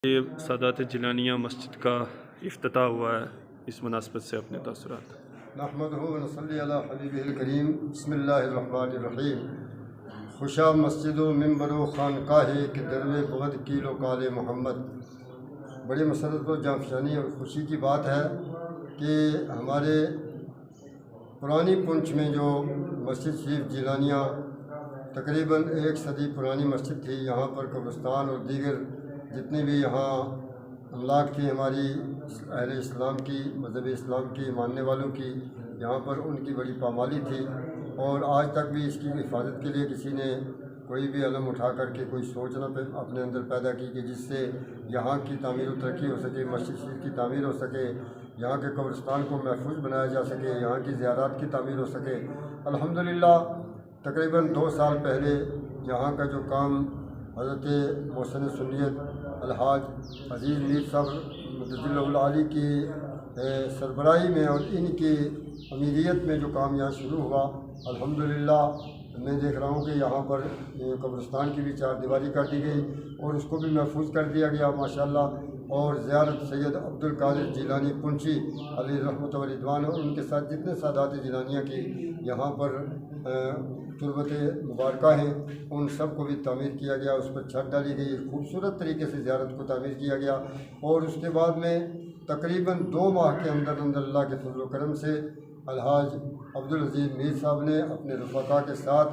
ये सादात जिलानिया मस्जिद का इफ्तिताह हुआ है, इस मुनासबत से अपने तासुरात। नहमदुहु व नसल्ली अला हबीबिल करीम। बिस्मिल्लाहिर्रहमानिर्रहीम। खुशा मस्जिदो मिंबरो खानकाहे के दरवे बहुत कीलो काले मोहम्मद। बड़ी मसरत और जाफशानी और खुशी की बात है कि हमारे पुरानी पुंछ में जो मस्जिद शरीफ जिलानिया तकरीबन 1 सदी पुरानी मस्जिद थी, यहाँ पर कब्रिस्तान और दीगर जितनी भी यहाँ अमलाक थी हमारी अहले इस्लाम की, मज़हब इस्लाम की मानने वालों की, यहाँ पर उनकी बड़ी पामाली थी और आज तक भी इसकी हिफाजत के लिए किसी ने कोई भी अलम उठा करके कोई सोच न अपने अंदर पैदा की कि जिससे यहाँ की तामीर व तरक्की हो सके, मस्जिद शरीफ की तामीर हो सके, यहाँ के कब्रिस्तान को महफूज बनाया जा सके, यहाँ की ज़ियारत की तामीर हो सके। अल्हम्दुलिल्लाह तकरीबन 2 साल पहले यहाँ का जो काम हज़रत मोहसिन सुन्नियत अलहाज अज़ीज़ मीर साहब मुद्दतिल आली की सरबराही में और इनकी अमीरियत में जो काम यहाँ शुरू हुआ, अल्हम्दुलिल्लाह मैं देख रहा हूँ कि यहाँ पर कब्रिस्तान की भी 4 दीवारी कर दी गई और उसको भी महफूज कर दिया गया माशाल्लाह। और ज़ियारत सैयद अब्दुल कादिर जिलानी पुंछी अली रहमत व रिदवान और उनके साथ जितने सादात जिलानिया की यहाँ पर तुरबत मुबारक हैं, उन सब को भी तामीर किया गया, उस पर छत डाली गई, खूबसूरत तरीके से ज़ियारत को तामीर किया गया। और उसके बाद में तकरीबन 2 माह के अंदर अंदर अल्लाह के फजल करम से अलहाज अब्दुल अज़ीज़ मीर साहब ने अपने रफ़ाक़ा के साथ,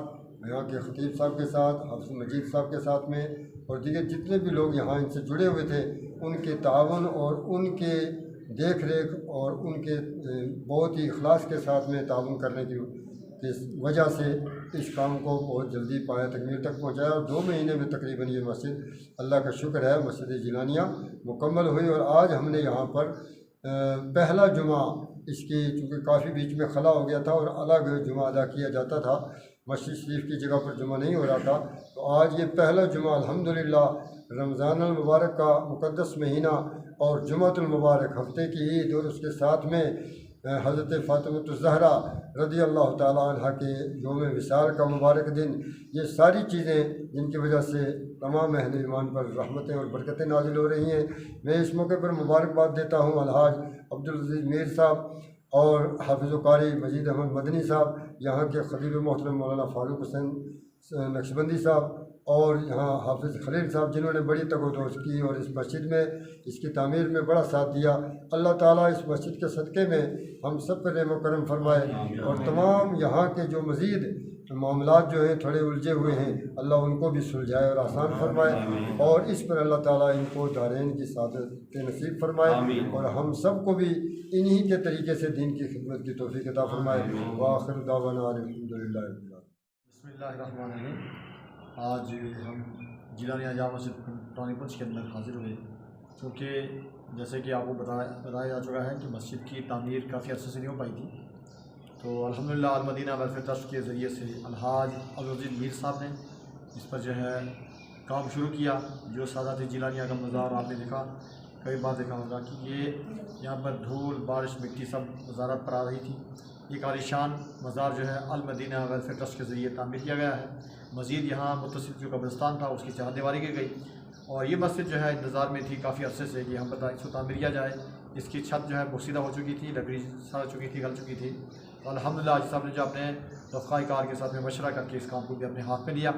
यहाँ के ख़तीब साहब के साथ, हाफ़िज़ मजीद साहब के साथ में और दीगर जितने भी लोग यहाँ इनसे जुड़े हुए थे, उनके तावन और उनके देख रेख और उनके बहुत ही इखलास के साथ में तावन करने की वजह से इस काम को बहुत जल्दी पाया तकमील तक पहुँचाया और 2 महीने में तकरीबन ये मस्जिद, अल्लाह का शुक्र है, मस्जिद जिलानिया मुकम्मल हुई। और आज हमने यहाँ पर पहला जुमा इसकी, चूँकि काफ़ी बीच में खला हो गया था और अलग जुमा अदा किया जाता था, मस्जिद शरीफ की जगह पर जुमा नहीं हो रहा था, तो आज ये पहला जुमा अल्हम्दुलिल्लाह रमज़ान अल मुबारक का मुक़द्दस महीना और जुमातुल मुबारक हफ्ते की ईद और उसके साथ में हज़रत फ़ातिमा ज़हरा रज़ी अल्लाह ताला अन्हा के यौम विसाल का मुबारक दिन, ये सारी चीज़ें जिनकी वजह से तमाम अहले ईमान पर रहमतें और बरकतें नाज़िल हो रही हैं। मैं इस मौके पर मुबारकबाद देता हूँ अलहाज अब्दुल अज़ीज़ मीर साहब और हाफिज़ कारी मजीद अहमद मदनी साहब, यहाँ के खतीब मोहतरम मौलाना फ़ारूक हुसैन नक्शबंदी साहब और यहाँ हाफिज़ खलील साहब, जिन्होंने बड़ी तगोदोस की और इस मस्जिद में इसकी तामीर में बड़ा साथ दिया। अल्लाह ताला इस मस्जिद के सदक़े में हम सब पर रहम करम फरमाए और तमाम यहाँ के जो मज़ीद मामलात जो हैं थोड़े उलझे हुए हैं, अल्लाह उनको भी सुलझाए और आसान फरमाए और इस पर अल्लाह ताला इनको दारैन की सादत नसीब फरमाए और हम सब को भी इन्हीं के तरीके से दीन की खिदमत की तौफीक अता फरमाए। व आखिर दावाना अल्हम्दुलिल्लाह। बिस्मिल्लाहिर्रहमानिर्रहीम। आज हम जिलानिया जामा मस्जिद पुरानी पुंछ के अंदर हाजिर हुए क्योंकि जैसे कि आपको बताया जा चुका है कि मस्जिद की तामीर काफ़ी अर्से से नहीं हो पाई थी, तो अल्हम्दुलिल्लाह अल मदीना वेलफेयर ट्रस्ट के ज़रिए से अलहाज अब्दुल अज़ीज़ मीर साहब ने इस पर जो है काम शुरू किया। जो सादात जिलानिया का मज़ार आपने देखा, कई बार देखा होगा कि ये यहाँ पर धूल बारिश मिट्टी सब वजारत पर आ रही थी। एक आलिशान मज़ार जो है अल मदीना वेलफेयर ट्रस्ट के ज़रिए तामीर किया गया है। मज़ीद यहाँ मुत्तसिल जो कब्रिस्तान था उसकी 4 दीवारी की गई और ये मस्जिद जो है इंतज़ार में थी काफ़ी अरसे से कि यहाँ पर इसको तामीर किया जाए। इसकी छत जो है बोसीदा हो चुकी थी, लकड़ी सड़ चुकी थी, गल चुकी थी, तो अल्हम्दुलिल्लाह आज साहब ने जो अपने रफ़ाक़ाए कार के साथ में मशवरा करके इस काम को भी अपने हाथ में लिया।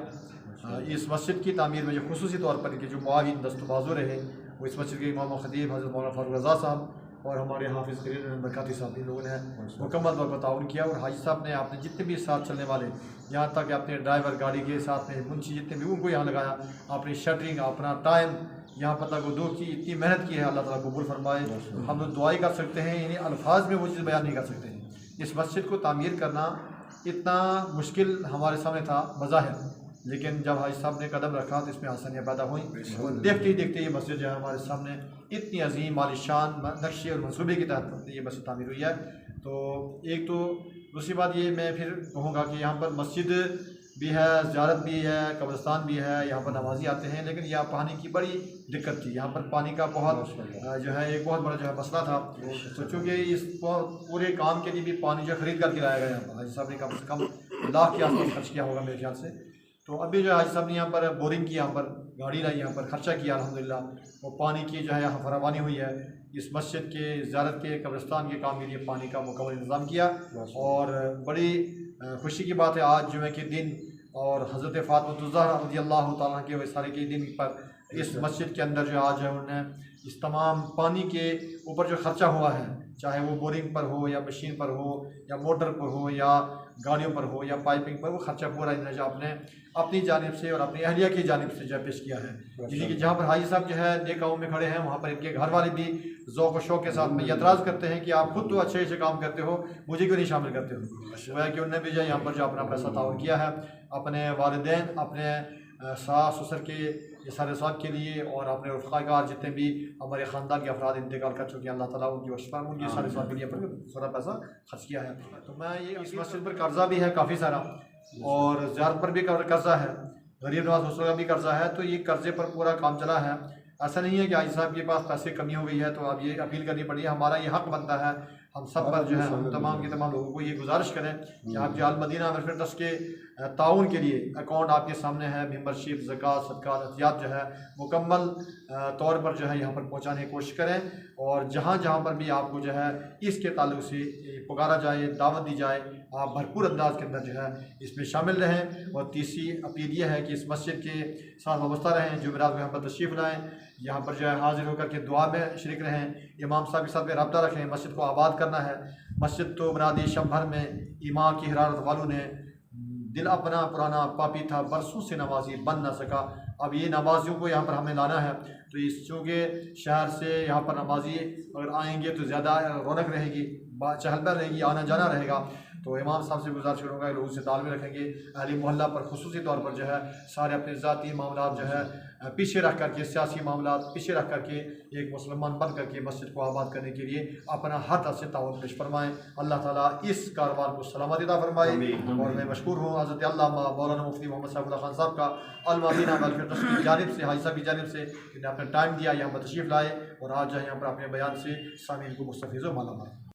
इस मस्जिद की तामीर में जो खुसूसी तौर पर इनके जो मुआविन दस्तबाजू रहे वो इस मस्जिद के इमाम ख़तीब हज़रत मौलाना फ़ारूक रज़ा साहब और हमारे हाफिज़ खलील बरकाती साहब, इन लोगों ने मुकम्मल तौर पर ताउन किया। और हाजी साहब ने आपने जितने भी साथ चलने वाले, यहाँ तक कि अपने ड्राइवर गाड़ी के साथ में मुंशी जितने भी, उनको यहाँ लगाया, अपनी शटरिंग अपना टाइम यहाँ पर तक की इतनी मेहनत की है, अल्लाह ताला कबूल फरमाए। हम लोग दुआई कर सकते हैं, इन्हीं अल्फाज में वो चीज़ बयान नहीं कर सकते हैं। इस मस्जिद को तामीर करना इतना मुश्किल हमारे सामने था बज़ाहिर, लेकिन जब हाजी साहब ने कदम रखा तो इसमें आसानियाँ पैदा हुई और देखते ही देखते ये मस्जिद जो है हमारे सामने इतनी अजीम आलिशान नक्शे और मनसूबे की तहत ये मस्जिद तामीर हुई है। तो एक तो दूसरी बात ये मैं फिर कहूँगा कि यहाँ पर मस्जिद भी है, ज़ियारत भी है, कब्रिस्तान भी है, यहाँ पर नमाजी आते हैं, लेकिन यहाँ पानी की बड़ी दिक्कत थी। यहाँ पर पानी का बहुत जो है एक बहुत बड़ा जो है मसला था। तो चूँकि इस पूरे काम के लिए भी पानी जो ख़रीद करके लाया गया यहाँ पर, हाजी साहब ने कम से कम लाख के आसपास खर्च किया होगा मेरे ख्याल से। तो अभी जो हाजी साहब ने यहाँ पर बोरिंग की, यहाँ पर गाड़ी लाई, यहाँ पर ख़र्चा किया अल्हम्दुलिल्लाह। वो पानी की जो है यहाँ फरावानी हुई है। इस मस्जिद के ज़ियारत के कब्रिस्तान के काम के लिए पानी का मुकम्मल इंतज़ाम किया। और बड़ी खुशी की बात है आज जुमे के दिन और हज़रत फ़ातिमा रज़ियल्लाहु ताला के वसाले के दिन पर इस मस्जिद के अंदर जो आज है उन्होंने इस तमाम पानी के ऊपर जो ख़र्चा हुआ है, चाहे वो बोरिंग पर हो या मशीन पर हो या मोटर पर हो या गाड़ियों पर हो या पाइपिंग पर, वो ख़र्चा पूरा इन्होंने जो आपने अपनी जानिब से और अपनी अहलिया की जानिब से जो है पेश किया है। जिससे कि जहाँ पर हाजी साहब जो है नेकाओं में खड़े हैं, वहाँ पर इनके घर वाले भी ज़ौक़ व शौक़ के साथ में एतराज़ करते हैं कि आप खुद तो अच्छे से काम करते हो, मुझे क्यों नहीं शामिल करते हो। वह कि उन्होंने भी जो यहाँ पर जो अपना पैसा ताउन किया है अपने वालिदैन, अपने सास ससुर के सारे साहब के लिए और अपने रफ़ाकार जितने भी हमारे ख़ानदान के अफराद इंतकाल कर चुके हैं, अल्लाह ताला उनकी वशफा उनके सारे साहब के लिए अपने सारा पैसा खर्च किया है। तो मैं ये इस मस्जिद पर कर्जा भी है काफ़ी सारा और ज़ियारत पर भी कर्जा है, गरीब नवाज हौसला का भी कर्जा है। तो ये कर्जे पर पूरा काम चला है। ऐसा नहीं है कि हाजी साहब के पास पैसे कमी हो गई है तो अब ये अपील करनी पड़ी है। हमारा ये हक़ बनता है हम सब पर जो है, हम तमाम के तमाम लोगों को ये गुजारिश करें कि आप जो अल मदीना वेलफेयर ट्रस्ट के ताउन के लिए अकाउंट आपके सामने है, मेंबरशिप, ज़कात, सदक़ात, अतियात जो है मुकम्मल तौर पर जो है यहाँ पर पहुँचाने की कोशिश करें। और जहाँ जहाँ पर भी आपको जो है इसके ताल्लुक़ से पुकारा जाए, दावत दी जाए, आप भरपूर अंदाज के अंदर जो है इसमें शामिल रहें। और तीसरी अपील ये है कि इस मस्जिद के साथ वाबस्ता रहें, जुमेरात को यहाँ पर तशरीफ़ लाएँ, यहाँ पर जो है हाजिर होकर के दुआ में शरीक रहें, इमाम साहब के साथ में रब्ता रखें। मस्जिद को आबाद करना है। मस्जिद तो बुनियादी शब भर में इमाम की हरारत वालों ने दिल अपना पुराना पापी था, बरसों से नमाजी बन ना सका। अब ये नमाजियों को यहाँ पर हमें लाना है। तो इस चूँकि शहर से यहाँ पर नमाजी अगर आएंगे तो ज़्यादा रौनक रहेगी, चहल पहल रहेगी, आना जाना रहेगा। तो इमाम साहब से गुजारिश करूँगा लोगों से तालमेल रखेंगे। अहली मोहल्ला पर खुसूसी तौर पर जो है सारे अपने ज़ाती मामला जो है पीछे रख करके, सियासी मामला पीछे रख करके एक मुसलमान बन करके मस्जिद को आबाद करने के लिए अपना हर तरह से ताउन पेश फरमाएँ। अल्लाह ताला इस कारोबार को सलामती अता फरमाए। और मैं मशकूर हूँ हज़रत अल्लामा मौलाना मुफ्ती मोहम्मद सैफुल्लाह खान साहब का अल मदीना वेलफेयर ट्रस्ट की जानिब से, हाजी साहब की जानिब से इन्हें अपना टाइम दिया, यहाँ पर तशरीफ़ लाए और आज जो है यहाँ पर अपने बयान से सामीन को मुस्तफ़ीज़ माला मारा।